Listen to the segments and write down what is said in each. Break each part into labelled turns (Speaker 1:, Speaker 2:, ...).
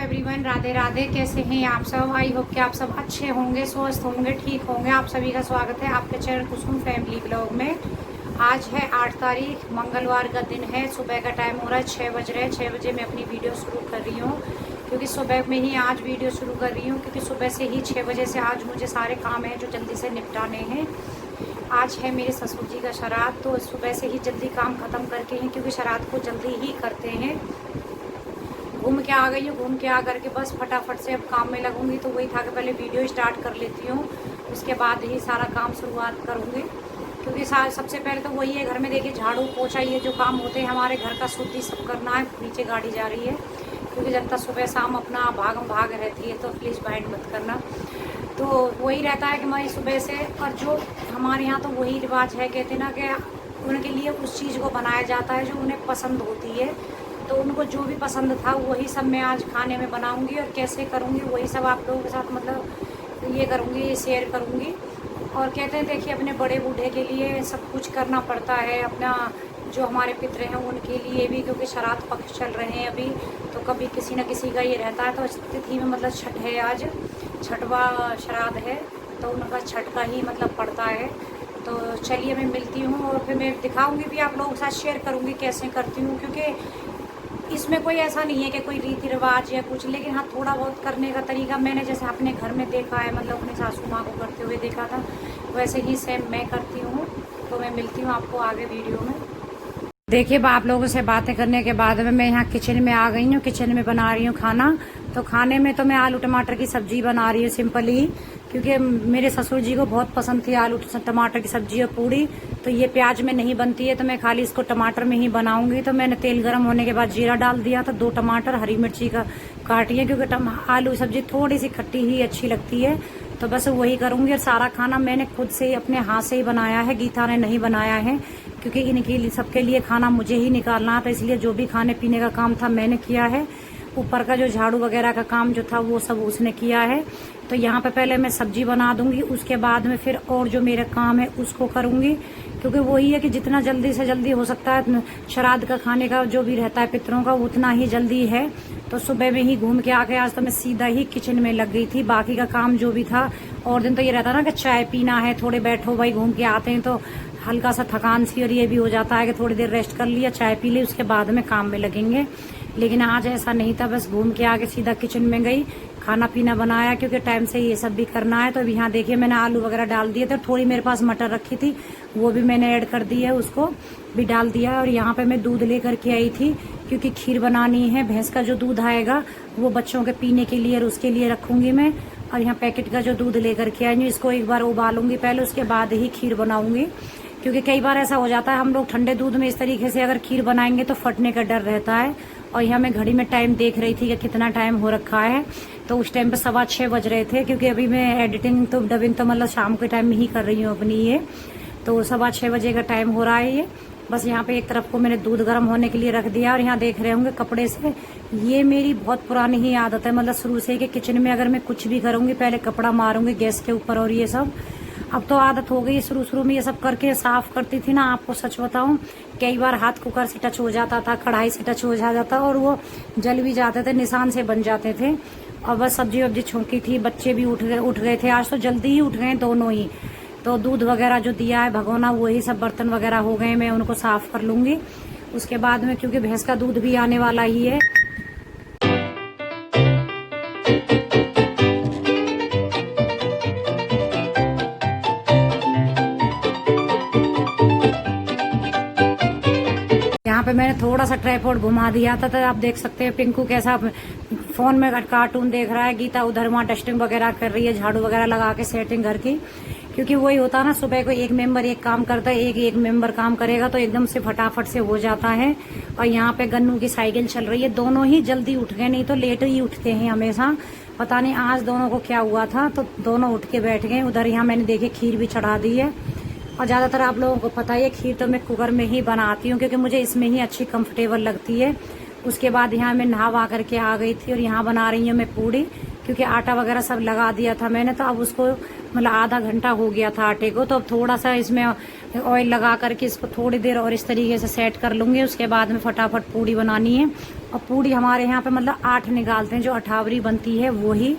Speaker 1: Everyone, Radhe Radhe. कैसे हैं आप सब? आई होप कि आप सब अच्छे होंगे, स्वस्थ होंगे, ठीक होंगे। आप सभी का स्वागत है आपके चैनल कुसुम फैमिली ब्लॉग में। आज है 8 तारीख, मंगलवार का दिन है। सुबह का टाइम हो रहा है 6 बज रहे हैं। 6 बजे मैं अपनी वीडियो शुरू कर रही हूँ क्योंकि सुबह में ही आज वीडियो शुरू कर रही हूँ क्योंकि सुबह से ही 6 बजे से आज मुझे सारे काम हैं जो जल्दी से निपटाने हैं। आज है मेरे ससुर जी का श्राद्ध, तो सुबह से ही जल्दी काम ख़त्म करके हैं क्योंकि श्राद्ध को जल्दी ही करते हैं। घूम के आ गई हूँ, घूम के आ करके बस फटाफट से अब काम में लगूंगी। तो वही था कि पहले वीडियो स्टार्ट कर लेती हूँ, उसके बाद ही सारा काम शुरुआत करूँगी क्योंकि सबसे पहले तो वही है, घर में देखिए झाड़ू पोछा ये जो काम होते हैं हमारे घर का शुद्धि सब करना है। नीचे गाड़ी जा रही है क्योंकि जब तक सुबह शाम अपना भागम भाग रहती है तो प्लीज़ माइंड मत करना। तो वही रहता है कि मैं सुबह से, और जो हमारे यहाँ तो वही रिवाज है, कहते ना कि उनके लिए उस चीज़ को बनाया जाता है जो उन्हें पसंद होती है। तो उनको जो भी पसंद था वही सब मैं आज खाने में बनाऊंगी और कैसे करूंगी वही सब आप लोगों के साथ मतलब ये करूंगी, शेयर करूंगी। और कहते हैं देखिए अपने बड़े बूढ़े के लिए सब कुछ करना पड़ता है, अपना जो हमारे पितरे हैं उनके लिए भी, क्योंकि श्राद्ध पक्ष चल रहे हैं अभी, तो कभी किसी न किसी का ये रहता है। तो तिथि में मतलब छठ है, आज छठवा श्राद्ध है तो उनका छठ का ही मतलब पड़ता है। तो चलिए मैं मिलती हूँ और फिर मैं दिखाऊंगी भी, आप लोगों के साथ शेयर करूँगी कैसे करती हूँ। क्योंकि इसमें कोई ऐसा नहीं है कि कोई रीति रिवाज या कुछ, लेकिन हाँ थोड़ा बहुत करने का तरीका मैंने जैसे अपने घर में देखा है, मतलब अपनी सासू माँ को करते हुए देखा था, वैसे ही सेम मैं करती हूँ। तो मैं मिलती हूँ आपको आगे वीडियो में। देखिए आप लोगों से बातें करने के बाद में मैं यहाँ किचन में आ गई हूँ। किचन में बना रही हूँ खाना। तो खाने में तो मैं आलू टमाटर की सब्जी बना रही हूँ सिंपल ही, क्योंकि मेरे ससुर जी को बहुत पसंद थी आलू टमाटर की सब्जी और पूड़ी। तो ये प्याज में नहीं बनती है तो मैं खाली इसको टमाटर में ही बनाऊंगी। तो मैंने तेल गर्म होने के बाद जीरा डाल दिया था, 2 टमाटर हरी मिर्ची का काटी है क्योंकि आलू सब्जी थोड़ी सी खट्टी ही अच्छी लगती है। तो बस वही करूंगी। और सारा खाना मैंने खुद से ही अपने हाथ से ही बनाया है, गीता ने नहीं बनाया है क्योंकि इनके सबके लिए खाना मुझे ही निकालना था, इसलिए जो भी खाने पीने का काम था मैंने किया है। ऊपर का जो झाड़ू वगैरह का काम जो था वो सब उसने किया है। तो यहाँ पे पहले मैं सब्जी बना दूंगी, उसके बाद में फिर और जो मेरा काम है उसको करूंगी, क्योंकि वही है कि जितना जल्दी से जल्दी हो सकता है श्राद्ध का खाने का जो भी रहता है पितरों का उतना ही जल्दी है। तो सुबह में ही घूम के आके आज तो मैं सीधा ही किचन में लग गई थी। बाकी का काम जो भी था, और दिन तो ये रहता ना कि चाय पीना है, थोड़े बैठो भाई, घूम के आते हैं तो हल्का सा थकान सी, और ये भी हो जाता है कि थोड़ी देर रेस्ट कर लिया, चाय पी ली, उसके बाद में काम में लगेंगे। लेकिन आज ऐसा नहीं था, बस घूम के आके सीधा किचन में गई, खाना पीना बनाया क्योंकि टाइम से ये सब भी करना है। तो अब यहाँ देखिए मैंने आलू वगैरह डाल दिए थे, थोड़ी मेरे पास मटर रखी थी वो भी मैंने ऐड कर दी है, उसको भी डाल दिया। और यहाँ पे मैं दूध लेकर के आई थी क्योंकि खीर बनानी है। भैंस का जो दूध आएगा वो बच्चों के पीने के लिए और उसके लिए रखूंगी मैं। और यहाँ पैकेट का जो दूध लेकर के आई हूँ, इसको एक बार उबालूंगी पहले, उसके बाद ही खीर बनाऊंगी। क्योंकि कई बार ऐसा हो जाता है हम लोग ठंडे दूध में इस तरीके से अगर खीर बनाएंगे तो फटने का डर रहता है। और यहाँ मैं घड़ी में टाइम देख रही थी कि कितना टाइम हो रखा है, तो उस टाइम पे 6:15 बज रहे थे क्योंकि अभी मैं एडिटिंग तो डबिंग तो मतलब शाम के टाइम में ही कर रही हूँ अपनी ये। तो 6:15 बजे का टाइम हो रहा है ये। बस यहाँ पे एक तरफ को मैंने दूध गर्म होने के लिए रख दिया। और यहाँ देख रहे होंगे कपड़े से, ये मेरी बहुत पुरानी ही आदत है, मतलब शुरू से कि किचन में अगर मैं कुछ भी करूंगी पहले कपड़ा मारूंगी गैस के ऊपर। और ये सब अब तो आदत हो गई, शुरू में ये सब करके साफ करती थी ना, आपको सच बताऊं कई बार हाथ कुकर से टच हो जाता था, कढ़ाई से टच हो जाता और वो जल भी जाते थे, निशान से बन जाते थे। और बस सब्जी वब्जी छोंकी थी, बच्चे भी उठ गए थे, आज तो जल्दी ही उठ गए दोनों ही। तो दूध वगैरह जो दिया है भगोना, वही सब बर्तन वगैरह हो गए, मैं उनको साफ कर लूंगी उसके बाद में, क्योंकि भैंस का दूध भी आने वाला ही है। यहाँ पे मैंने थोड़ा सा ट्राइपॉड घुमा दिया था, तो आप देख सकते हैं पिंकू कैसा फोन में कार्टून देख रहा है, गीता उधर वहाँ डस्टिंग वगैरह कर रही है, झाड़ू वगैरह लगा के सेटिंग घर की। क्योंकि वही होता है ना, सुबह को एक मेंबर एक काम करता है, एक मेंबर काम करेगा तो एकदम से फटाफट से हो जाता है। और यहाँ पे गन्नू की साइकिल चल रही है, दोनों ही जल्दी उठ गए, नहीं तो लेट ही उठते हैं हमेशा, पता नहीं आज दोनों को क्या हुआ था, तो दोनों उठ के बैठ गए उधर। यहाँ मैंने देखी खीर भी चढ़ा दी है। और ज्यादातर आप लोगों को पता है खीर तो मैं कुकर में ही बनाती हूँ क्योंकि मुझे इसमें ही अच्छी कंफर्टेबल लगती है। उसके बाद यहाँ मैं नहा करके आ गई थी और यहाँ बना रही हूँ मैं पूड़ी, क्योंकि आटा वगैरह सब लगा दिया था मैंने। तो अब उसको मतलब आधा घंटा हो गया था आटे को, तो अब थोड़ा सा इसमें ऑयल लगा करके इसको थोड़ी देर और इस तरीके से सेट कर लूंगी। उसके बाद में फटाफट पूड़ी बनानी है। और पूड़ी हमारे यहाँ पे मतलब 8 निकालते हैं, जो अठावरी बनती है वही।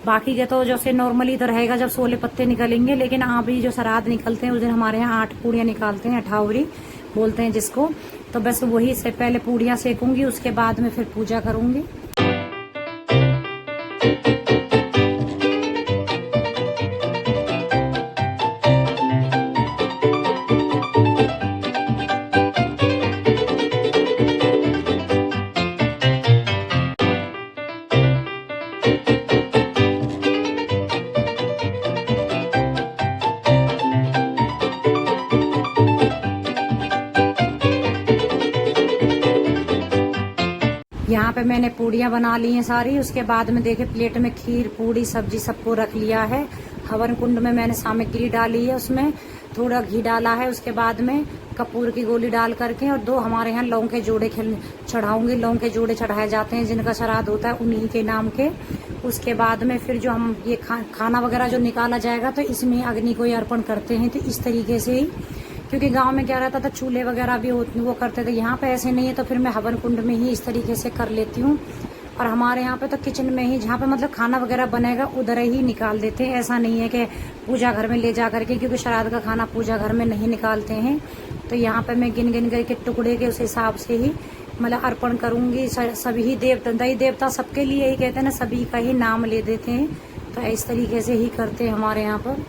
Speaker 1: बाकी के तो जैसे नॉर्मली तो रहेगा जब 16 पत्ते निकलेंगे, लेकिन अभी जो श्राद्ध निकलते हैं उस दिन हमारे यहाँ 8 पूड़ियाँ निकालते हैं, अठावरी बोलते हैं जिसको। तो बस वही से पहले पूड़ियाँ सेकूंगी, उसके बाद में फिर पूजा करूंगी। यहाँ पे मैंने पूड़ियाँ बना ली हैं सारी। उसके बाद में देखे प्लेट में खीर पूड़ी सब्जी सबको रख लिया है। हवन कुंड में मैंने सामग्री डाली है, उसमें थोड़ा घी डाला है। उसके बाद में कपूर की गोली डाल करके और 2 हमारे यहाँ लौंग के जोड़े चढ़ाऊंगी। लौंग के जोड़े चढ़ाए जाते हैं जिनका श्राद्ध होता है उन्हीं के नाम के। उसके बाद में फिर जो हम ये खाना वगैरह जो निकाला जाएगा तो इसमें अग्नि को अर्पण करते हैं। तो इस तरीके से ही, क्योंकि गांव में क्या रहता था चूल्हे वगैरह भी वो करते थे, यहाँ पे ऐसे नहीं है। तो फिर मैं हवन कुंड में ही इस तरीके से कर लेती हूँ। और हमारे यहाँ पे तो किचन में ही, जहाँ पे मतलब खाना वगैरह बनेगा उधर ही निकाल देते हैं। ऐसा नहीं है कि पूजा घर में ले जा करके, क्योंकि श्राद्ध का खाना पूजा घर में नहीं निकालते हैं। तो यहाँ पे मैं गिन गिन करके टुकड़े के उस हिसाब से ही मतलब अर्पण करूंगी। सभी देवता दई देवता सबके लिए यही कहते हैं ना, सभी का ही नाम ले देते हैं। तो इस तरीके से ही करते हैं हमारे यहाँ पर।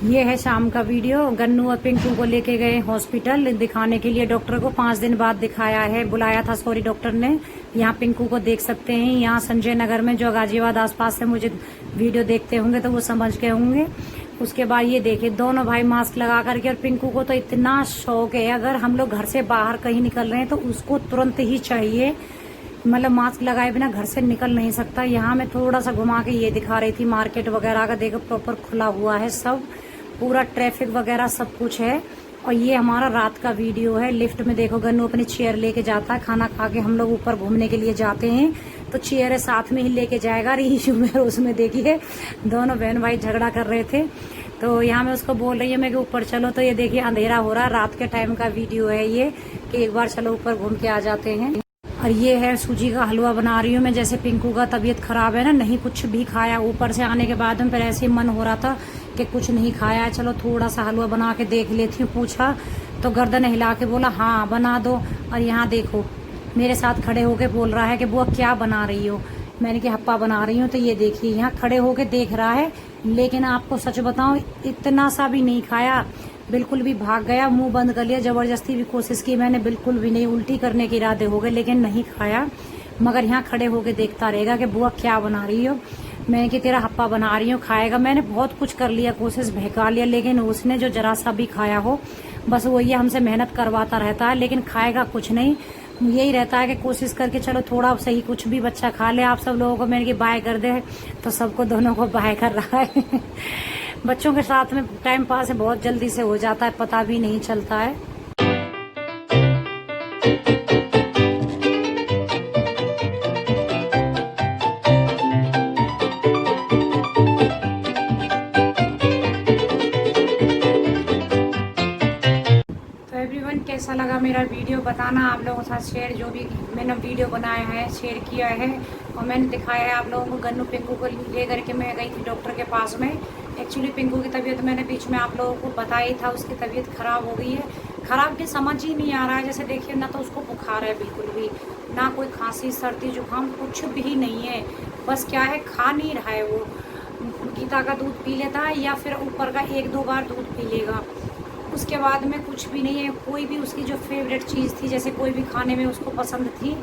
Speaker 1: ये है शाम का वीडियो। गन्नू और पिंकू को लेके गए हॉस्पिटल दिखाने के लिए, डॉक्टर को 5 दिन बाद दिखाया है, बुलाया था सॉरी डॉक्टर ने। यहाँ पिंकू को देख सकते हैं, यहाँ संजय नगर में जो गाजियाबाद आसपास से मुझे वीडियो देखते होंगे तो वो समझ गए होंगे। उसके बाद ये देखिए दोनों भाई मास्क लगा करके, और पिंकू को तो इतना शौक है, अगर हम लोग घर से बाहर कहीं निकल रहे हैं तो उसको तुरंत ही चाहिए, मतलब मास्क लगाए बिना घर से निकल नहीं सकता। यहाँ मैं थोड़ा सा घुमा के ये दिखा रही थी मार्केट वगैरह का, देखो प्रॉपर खुला हुआ है सब, पूरा ट्रैफिक वगैरह सब कुछ है। और ये हमारा रात का वीडियो है। लिफ्ट में देखो गन्नू अपनी चेयर लेके जाता है, खाना खा के हम लोग ऊपर घूमने के लिए जाते हैं तो चेयर साथ में ही लेके जाएगा। रीशु में उसमें देखिए दोनों बहन भाई झगड़ा कर रहे थे, तो यहाँ मैं उसको बोल रही हूँ मैं कि ऊपर चलो। तो ये देखिए अंधेरा हो रहा है, रात के टाइम का वीडियो है ये, कि एक बार चलो ऊपर घूम के आ जाते हैं। और ये है सूजी का हलवा बना रही हूँ मैं। जैसे पिंकू का तबीयत खराब है ना, नहीं कुछ भी खाया, ऊपर से आने के बाद में फिर ऐसे मन हो रहा था कि कुछ नहीं खाया, चलो थोड़ा सा हलवा बना के देख लेती हूँ। पूछा तो गर्दन हिला के बोला हाँ बना दो। और यहाँ देखो मेरे साथ खड़े होके बोल रहा है कि बुआ क्या बना रही हो। मैंने कि हप्पा बना रही हूँ। तो ये देखिए यहाँ खड़े होके देख रहा है, लेकिन आपको सच बताऊं इतना सा भी नहीं खाया, बिल्कुल भी भाग गया, मुंह बंद कर लिया। जबरदस्ती भी कोशिश की मैंने, बिल्कुल भी नहीं, उल्टी करने के इरादे हो गए, लेकिन नहीं खाया। मगर यहाँ खड़े होके देखता रहेगा कि बुआ क्या बना रही हो। मैंने कि तेरा हप्पा बना रही हूँ खाएगा। मैंने बहुत कुछ कर लिया, कोशिश बहका लिया, लेकिन उसने जो जरा सा भी खाया हो, बस वो ये हमसे मेहनत करवाता रहता है, लेकिन खाएगा कुछ नहीं। यही रहता है कि कोशिश करके चलो थोड़ा सही कुछ भी बच्चा खा ले। आप सब लोगों को मैंने कि बाय कर दे, तो सबको दोनों को बाय कर रहा है। बच्चों के साथ में टाइम पास है, बहुत जल्दी से हो जाता है, पता भी नहीं चलता है। कैसा लगा मेरा वीडियो बताना, आप लोगों के साथ शेयर, जो भी मैंने वीडियो बनाया है शेयर किया है और मैंने दिखाया है आप लोगों को। गन्नू पिंकू को ले करके मैं गई थी डॉक्टर के पास में। एक्चुअली पिंकू की तबीयत मैंने बीच में आप लोगों को बताया था, उसकी तबीयत खराब हो गई है। खराब की समझ ही नहीं आ रहा है, जैसे देखिए ना तो उसको बुखार है बिल्कुल भी, ना कोई खांसी सर्दी जुकाम कुछ भी नहीं है। बस क्या है, खा नहीं रहा है वो, गीता का दूध पी लेता है या फिर ऊपर का 1-2 बार दूध पी लेगा, उसके बाद में कुछ भी नहीं है। कोई भी उसकी जो फेवरेट चीज़ थी, जैसे कोई भी खाने में उसको पसंद थी,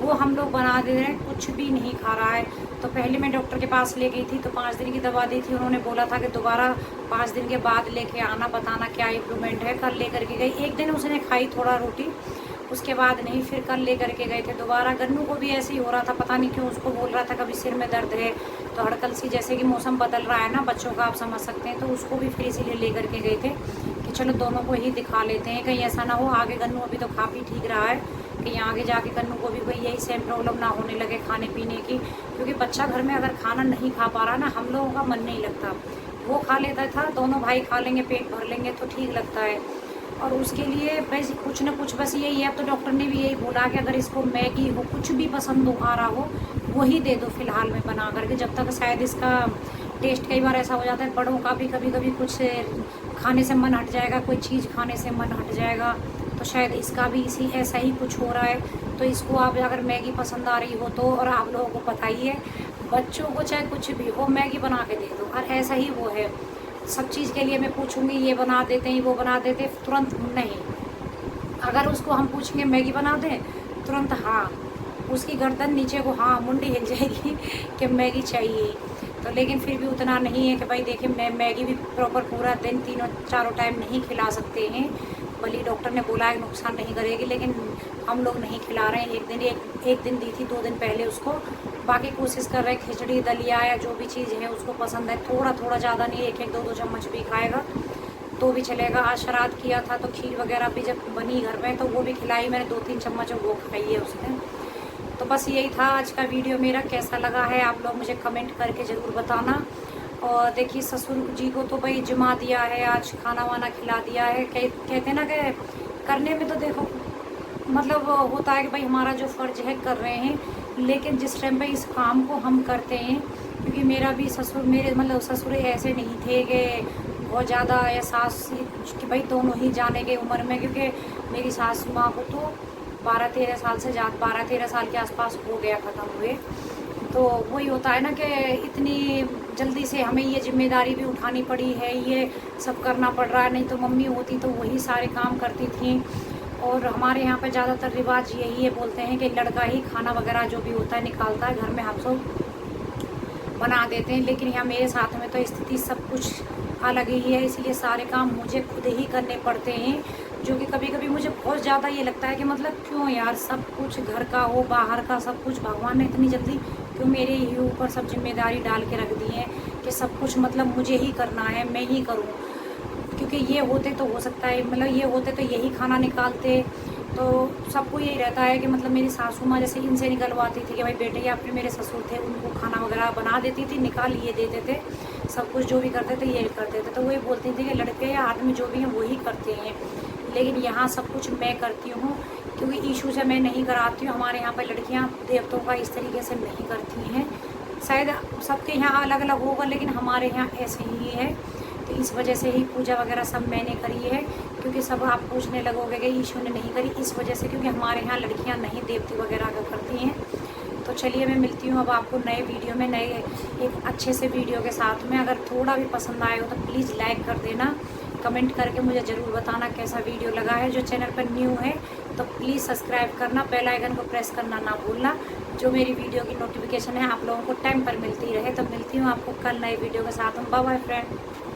Speaker 1: वो हम लोग बना दे रहे हैं, कुछ भी नहीं खा रहा है। तो पहले मैं डॉक्टर के पास ले गई थी तो 5 दिन की दवा दी थी, उन्होंने बोला था कि दोबारा 5 दिन के बाद लेके आना, बताना क्या इम्प्रूवमेंट है। कल ले करके गई, एक दिन उसने खाई थोड़ा रोटी, उसके बाद नहीं, फिर कल ले करके गए थे दोबारा। गन्नू को भी ऐसे ही हो रहा था, पता नहीं क्यों, उसको बोल रहा था कभी सिर में दर्द है, तो हड़कल सी, जैसे कि मौसम बदल रहा है ना बच्चों का, आप समझ सकते हैं। तो उसको भी फिर इसीलिए ले करके गए थे कि चलो दोनों को ही दिखा लेते हैं, कहीं ऐसा ना हो आगे। गन्नू अभी तो काफ़ी ठीक रहा है, कहीं आगे जाके कन्नू को भी कोई यही सेम प्रॉब्लम ना होने लगे खाने पीने की, क्योंकि बच्चा घर में अगर खाना नहीं खा पा रहा ना, हम लोगों का मन नहीं लगता। वो खा लेता था, दोनों भाई खा लेंगे, पेट भर लेंगे तो ठीक लगता है। और उसके लिए बस कुछ ना कुछ बस यही है। अब तो डॉक्टर ने भी यही बोला कि अगर इसको मैगी हो, कुछ भी पसंद हो, आ रहा हो, वही दे दो फिलहाल में बना करके, जब तक शायद इसका टेस्ट, कई बार ऐसा हो जाता है बड़ों का भी, कभी कभी कुछ खाने से मन हट जाएगा, कोई चीज़ खाने से मन हट जाएगा, तो शायद इसका भी इसी ऐसा ही कुछ हो रहा है। तो इसको आप अगर मैगी पसंद आ रही हो तो, और आप लोगों को पता ही है बच्चों को चाहे कुछ भी हो मैगी बना के दे दो, और ऐसा ही वो है। सब चीज़ के लिए मैं पूछूंगी ये बना देते हैं, वो बना देते हैं, तुरंत नहीं। अगर उसको हम पूछेंगे मैगी बना दें, तुरंत हाँ, उसकी गर्दन नीचे को हाँ मुंडी हिल जाएगी कि मैगी चाहिए। तो लेकिन फिर भी उतना नहीं है कि भाई देखिए मैगी भी प्रॉपर पूरा दिन 3-4 टाइम नहीं खिला सकते हैं। भले डॉक्टर ने बोला है नुकसान नहीं करेगी, लेकिन हम लोग नहीं खिला रहे हैं। एक दिन दी थी, 2 दिन पहले उसको। बाकी कोशिश कर रहे हैं खिचड़ी दलिया या जो भी चीज़ है उसको पसंद है, थोड़ा थोड़ा, ज़्यादा नहीं, 1-2 चम्मच भी खाएगा तो भी चलेगा। आज श्राद्ध किया था तो खीर वगैरह भी जब बनी घर में तो वो भी खिलाई मैंने, 2-3 चम्मच वो खाई है उसने। तो बस यही था आज का वीडियो मेरा। कैसा लगा है आप लोग मुझे कमेंट करके ज़रूर बताना। और देखिए ससुर जी को तो भाई जमा दिया है, आज खाना वाना खिला दिया है। कहते ना कि करने में तो देखो मतलब होता है कि भाई हमारा जो फ़र्ज है कर रहे हैं, लेकिन जिस टाइम पे इस काम को हम करते हैं, क्योंकि मेरा भी ससुर, मेरे मतलब ससुर ऐसे नहीं थे कि बहुत ज़्यादा, या सास कि भाई दोनों ही जाने के उम्र में, क्योंकि मेरी सास माँ को तो 12-13 साल से ज़्यादा, 12-13 साल के आसपास हो गया ख़त्म हुए। तो वही होता है ना कि इतनी जल्दी से हमें ये जिम्मेदारी भी उठानी पड़ी है, ये सब करना पड़ रहा है। नहीं तो मम्मी होती तो वही सारे काम करती थी। और हमारे यहाँ पे ज़्यादातर रिवाज यही है, बोलते हैं कि लड़का ही खाना वगैरह जो भी होता है निकालता है, घर में हम सब बना देते हैं। लेकिन यहाँ मेरे साथ में तो स्थिति सब कुछ अलग ही है, इसलिए सारे काम मुझे खुद ही करने पड़ते हैं, जो कि कभी कभी मुझे बहुत ज़्यादा ये लगता है कि मतलब क्यों यार, सब कुछ घर का हो बाहर का सब कुछ भगवान ने इतनी जल्दी क्यों मेरे ही ऊपर सब जिम्मेदारी डाल के रख दी है कि सब कुछ मतलब मुझे ही करना है, मैं ही करूँ। क्योंकि ये होते तो हो सकता है, मतलब ये होते तो यही खाना निकालते, तो सबको यही रहता है कि मतलब मेरी सासू माँ जैसे इनसे निकलवाती थी कि भाई बेटे, या अपने मेरे ससुर थे उनको खाना वगैरह बना देती थी, निकाल ये देते थे, सब कुछ जो भी करते थे ये करते थे। तो वही बोलती थी कि लड़के या आदमी जो भी हैं वही करते हैं, लेकिन यहाँ सब कुछ मैं करती हूँ, क्योंकि ईशू से मैं नहीं कराती हूँ। हमारे यहाँ पर लड़कियाँ देवताओं का इस तरीके से नहीं करती हैं, शायद सबके यहाँ अलग अलग होगा, लेकिन हमारे यहाँ ऐसे ही है। तो इस वजह से ही पूजा वगैरह सब मैंने करी है, क्योंकि सब आप पूछने लगोगे कि ईशू ने नहीं करी, इस वजह से क्योंकि हमारे यहाँ लड़कियाँ नहीं देवती वगैरह का करती हैं। तो चलिए मैं मिलती हूँ अब आपको नए वीडियो में, नए एक अच्छे से वीडियो के साथ में। अगर थोड़ा भी पसंद आए हो तो प्लीज़ लाइक कर देना, कमेंट करके मुझे ज़रूर बताना कैसा वीडियो लगा है। जो चैनल पर न्यू है तो प्लीज़ सब्सक्राइब करना, बेल आइकन को प्रेस करना ना भूलना, जो मेरी वीडियो की नोटिफिकेशन है आप लोगों को टाइम पर मिलती रहे। तो मिलती हूँ आपको कल नए वीडियो के साथ। Bye bye friend.